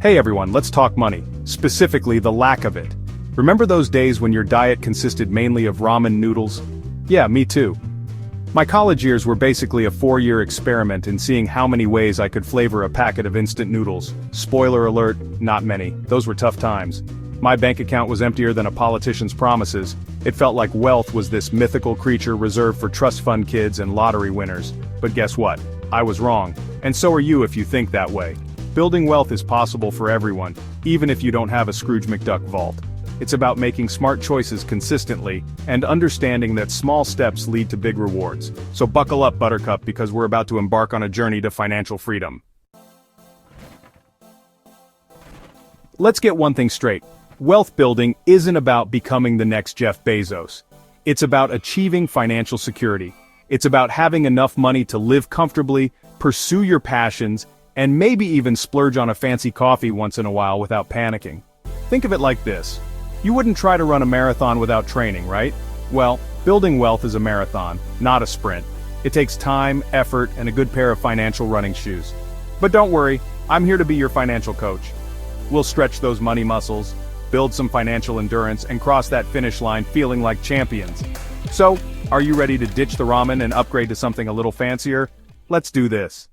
Hey everyone, let's talk money, specifically the lack of it. Remember those days when your diet consisted mainly of ramen noodles? Yeah, me too. My college years were basically a 4-year experiment in seeing how many ways I could flavor a packet of instant noodles. Spoiler alert, not many. Those were tough times. My bank account was emptier than a politician's promises. It felt like wealth was this mythical creature reserved for trust fund kids and lottery winners. But guess what? I was wrong. And so are you if you think that way. Building wealth is possible for everyone, even if you don't have a Scrooge McDuck vault. It's about making smart choices consistently, and understanding that small steps lead to big rewards. So buckle up, Buttercup, because we're about to embark on a journey to financial freedom. Let's get one thing straight. Wealth building isn't about becoming the next Jeff Bezos. It's about achieving financial security. It's about having enough money to live comfortably, pursue your passions, and maybe even splurge on a fancy coffee once in a while without panicking. Think of it like this. You wouldn't try to run a marathon without training, right? Well, building wealth is a marathon, not a sprint. It takes time, effort, and a good pair of financial running shoes. But don't worry, I'm here to be your financial coach. We'll stretch those money muscles, build some financial endurance, and cross that finish line feeling like champions. So, are you ready to ditch the ramen and upgrade to something a little fancier? Let's do this.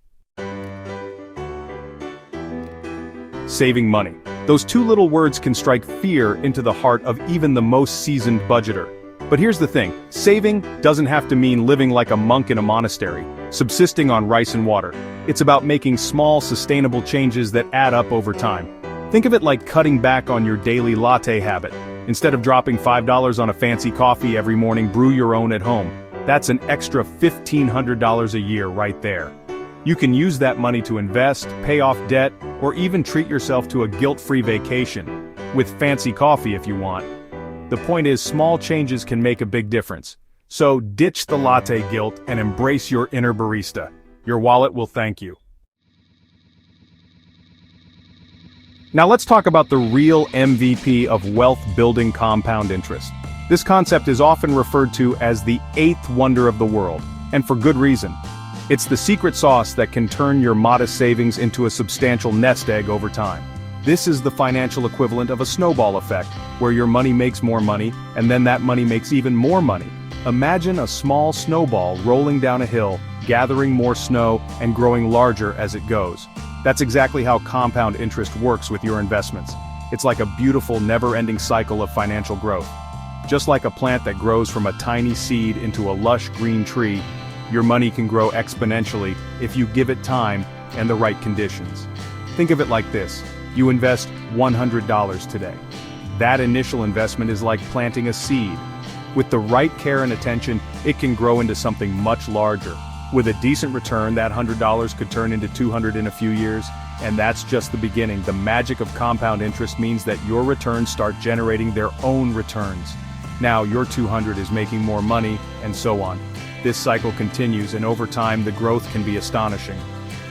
Saving money. Those two little words can strike fear into the heart of even the most seasoned budgeter. But here's the thing, saving doesn't have to mean living like a monk in a monastery, subsisting on rice and water. It's about making small, sustainable changes that add up over time. Think of it like cutting back on your daily latte habit. Instead of dropping $5 on a fancy coffee every morning, brew your own at home. That's an extra $1,500 a year right there. You can use that money to invest, pay off debt, or even treat yourself to a guilt-free vacation, with fancy coffee if you want. The point is, small changes can make a big difference. So ditch the latte guilt and embrace your inner barista. Your wallet will thank you. Now let's talk about the real MVP of wealth building: compound interest. This concept is often referred to as the eighth wonder of the world, and for good reason. It's the secret sauce that can turn your modest savings into a substantial nest egg over time. This is the financial equivalent of a snowball effect, where your money makes more money, and then that money makes even more money. Imagine a small snowball rolling down a hill, gathering more snow, and growing larger as it goes. That's exactly how compound interest works with your investments. It's like a beautiful, never-ending cycle of financial growth. Just like a plant that grows from a tiny seed into a lush green tree, your money can grow exponentially if you give it time and the right conditions. Think of it like this. You invest $100 today. That initial investment is like planting a seed. With the right care and attention, it can grow into something much larger. With a decent return, that $100 could turn into $200 in a few years, and that's just the beginning. The magic of compound interest means that your returns start generating their own returns. Now your $200 is making more money, and so on. This cycle continues, and over time the growth can be astonishing.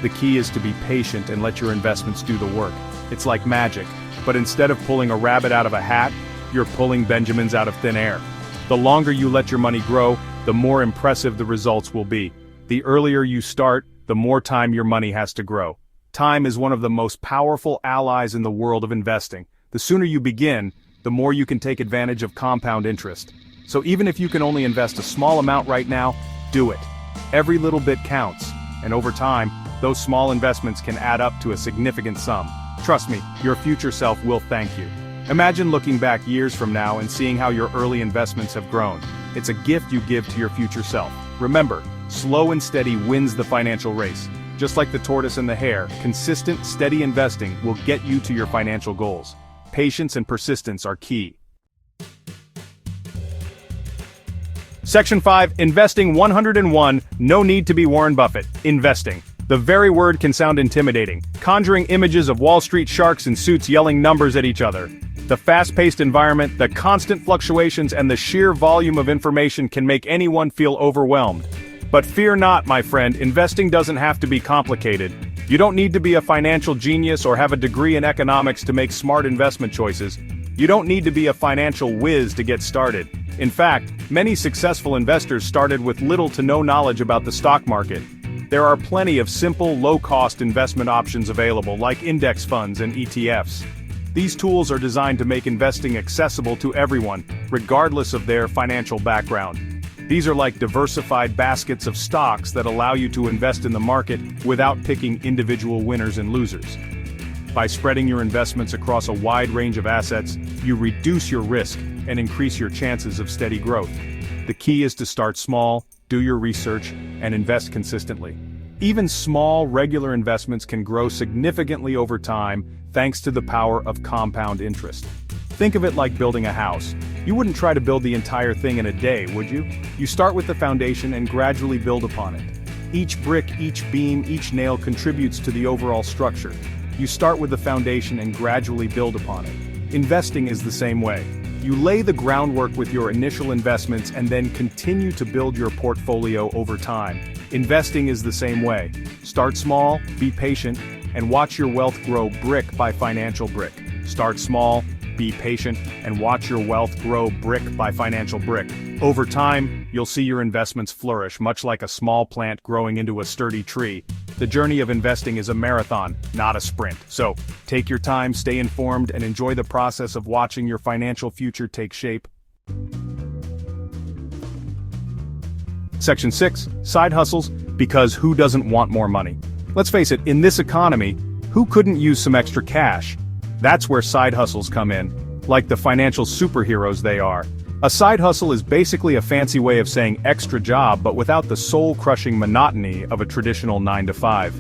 The key is to be patient and let your investments do the work. It's like magic, but instead of pulling a rabbit out of a hat, you're pulling Benjamins out of thin air. The longer you let your money grow, the more impressive the results will be. The earlier you start, the more time your money has to grow. Time is one of the most powerful allies in the world of investing. The sooner you begin, the more you can take advantage of compound interest. So even if you can only invest a small amount right now, do it. Every little bit counts, and over time, those small investments can add up to a significant sum. Trust me, your future self will thank you. Imagine looking back years from now and seeing how your early investments have grown. It's a gift you give to your future self. Remember, slow and steady wins the financial race. Just like the tortoise and the hare, consistent, steady investing will get you to your financial goals. Patience and persistence are key. Section 5, Investing 101, no need to be Warren Buffett. Investing. The very word can sound intimidating, conjuring images of Wall Street sharks in suits yelling numbers at each other. The fast-paced environment, the constant fluctuations, and the sheer volume of information can make anyone feel overwhelmed. But fear not, my friend, investing doesn't have to be complicated. You don't need to be a financial genius or have a degree in economics to make smart investment choices. You don't need to be a financial whiz to get started. In fact, many successful investors started with little to no knowledge about the stock market. There are plenty of simple, low-cost investment options available, like index funds and ETFs. These tools are designed to make investing accessible to everyone, regardless of their financial background. These are like diversified baskets of stocks that allow you to invest in the market without picking individual winners and losers. By spreading your investments across a wide range of assets, you reduce your risk and increase your chances of steady growth. The key is to start small, do your research, and invest consistently. Even small, regular investments can grow significantly over time thanks to the power of compound interest. Think of it like building a house. You wouldn't try to build the entire thing in a day, would you? You start with the foundation and gradually build upon it. Each brick, each beam, each nail contributes to the overall structure. You start with the foundation and gradually build upon it. Investing is the same way. You lay the groundwork with your initial investments and then continue to build your portfolio over time. Investing is the same way. Start small, be patient, and watch your wealth grow brick by financial brick. Start small, be patient, and watch your wealth grow brick by financial brick. Over time, you'll see your investments flourish, much like a small plant growing into a sturdy tree. The journey of investing is a marathon, not a sprint. So, take your time, stay informed, and enjoy the process of watching your financial future take shape. Section 6, Side Hustles, because who doesn't want more money? Let's face it, in this economy, who couldn't use some extra cash? That's where side hustles come in, like the financial superheroes they are. A side hustle is basically a fancy way of saying extra job but without the soul-crushing monotony of a traditional 9-to-5.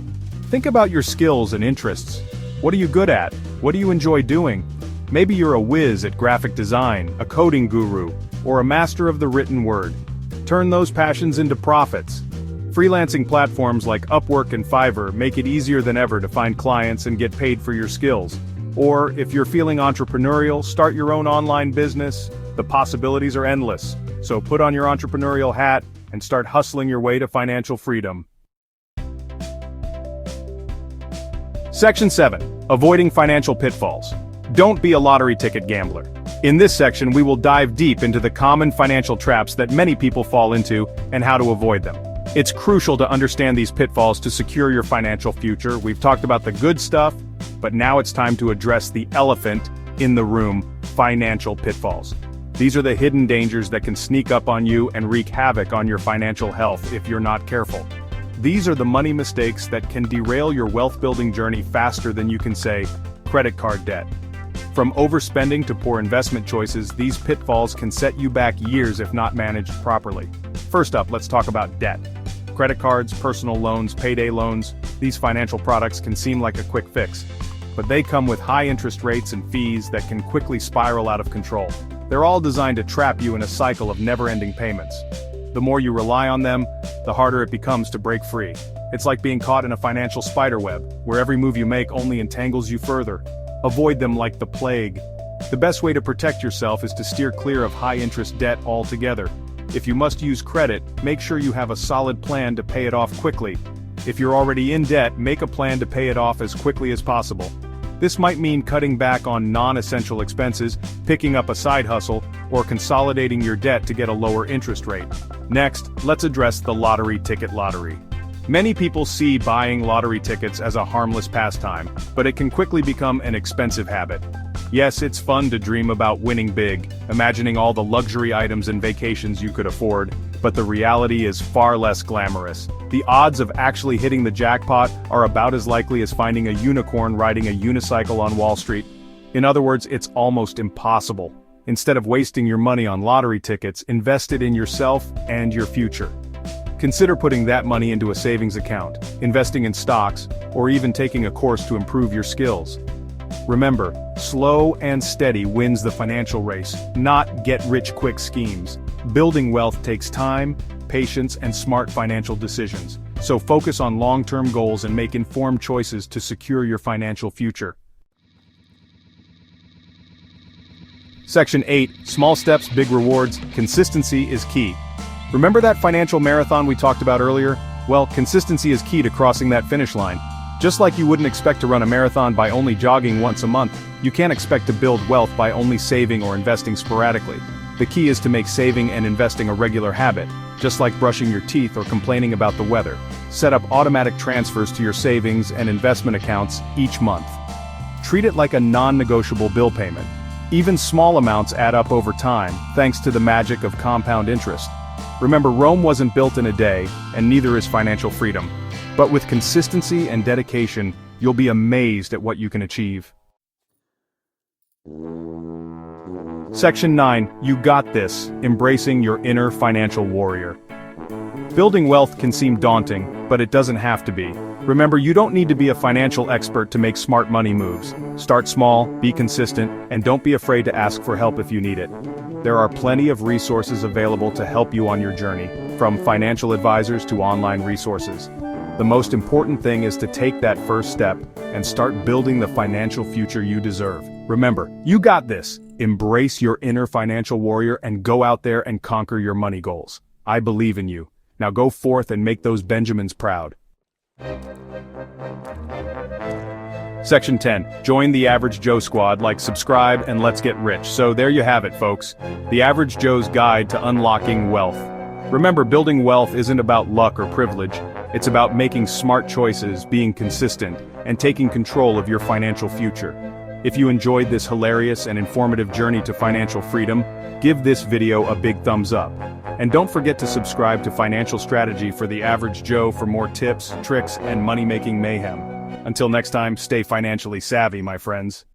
Think about your skills and interests. What are you good at? What do you enjoy doing? Maybe you're a whiz at graphic design, a coding guru, or a master of the written word. Turn those passions into profits. Freelancing platforms like Upwork and Fiverr make it easier than ever to find clients and get paid for your skills. Or, if you're feeling entrepreneurial, start your own online business. The possibilities are endless. So put on your entrepreneurial hat and start hustling your way to financial freedom. Section 7. Avoiding financial pitfalls. Don't be a lottery ticket gambler. In this section, we will dive deep into the common financial traps that many people fall into and how to avoid them. It's crucial to understand these pitfalls to secure your financial future. We've talked about the good stuff, but now it's time to address the elephant in the room: financial pitfalls. These are the hidden dangers that can sneak up on you and wreak havoc on your financial health if you're not careful. These are the money mistakes that can derail your wealth-building journey faster than you can say, credit card debt. From overspending to poor investment choices, these pitfalls can set you back years if not managed properly. First up, let's talk about debt. Credit cards, personal loans, payday loans, these financial products can seem like a quick fix, but they come with high interest rates and fees that can quickly spiral out of control. They're all designed to trap you in a cycle of never-ending payments. The more you rely on them, the harder it becomes to break free. It's like being caught in a financial spiderweb, where every move you make only entangles you further. Avoid them like the plague. The best way to protect yourself is to steer clear of high-interest debt altogether. If you must use credit, make sure you have a solid plan to pay it off quickly. If you're already in debt, make a plan to pay it off as quickly as possible. This might mean cutting back on non-essential expenses, picking up a side hustle, or consolidating your debt to get a lower interest rate. Next, let's address the lottery ticket lottery. Many people see buying lottery tickets as a harmless pastime, but it can quickly become an expensive habit. Yes, it's fun to dream about winning big, imagining all the luxury items and vacations you could afford, but the reality is far less glamorous. The odds of actually hitting the jackpot are about as likely as finding a unicorn riding a unicycle on Wall Street. In other words, it's almost impossible. Instead of wasting your money on lottery tickets, invest it in yourself and your future. Consider putting that money into a savings account, investing in stocks, or even taking a course to improve your skills. Remember, slow and steady wins the financial race, not get-rich-quick schemes. Building wealth takes time, patience, and smart financial decisions. So focus on long-term goals and make informed choices to secure your financial future. Section 8, Small Steps, Big Rewards. Consistency is key. Remember that financial marathon we talked about earlier? Well, consistency is key to crossing that finish line. Just like you wouldn't expect to run a marathon by only jogging once a month, you can't expect to build wealth by only saving or investing sporadically. The key is to make saving and investing a regular habit, just like brushing your teeth or complaining about the weather. set up automatic transfers to your savings and investment accounts each month. Treat it like a non-negotiable bill payment. Even small amounts add up over time, thanks to the magic of compound interest. Remember, Rome wasn't built in a day, and neither is financial freedom. But with consistency and dedication, you'll be amazed at what you can achieve. Section 9, You Got This, Embracing Your Inner Financial Warrior. Building wealth can seem daunting, but it doesn't have to be. Remember, you don't need to be a financial expert to make smart money moves. Start small, be consistent, and don't be afraid to ask for help if you need it. There are plenty of resources available to help you on your journey, from financial advisors to online resources. The most important thing is to take that first step and start building the financial future you deserve. Remember, you got this. Embrace your inner financial warrior and go out there and conquer your money goals. I believe in you. Now go forth and make those Benjamins proud. Section 10. Join the Average Joe Squad, like, subscribe, and let's get rich. So there you have it, folks. The Average Joe's Guide to Unlocking Wealth. Remember, building wealth isn't about luck or privilege. It's about making smart choices, being consistent, and taking control of your financial future. If you enjoyed this hilarious and informative journey to financial freedom, give this video a big thumbs up. And don't forget to subscribe to Financial Strategy for the Average Joe for more tips, tricks, and money-making mayhem. Until next time, stay financially savvy, my friends.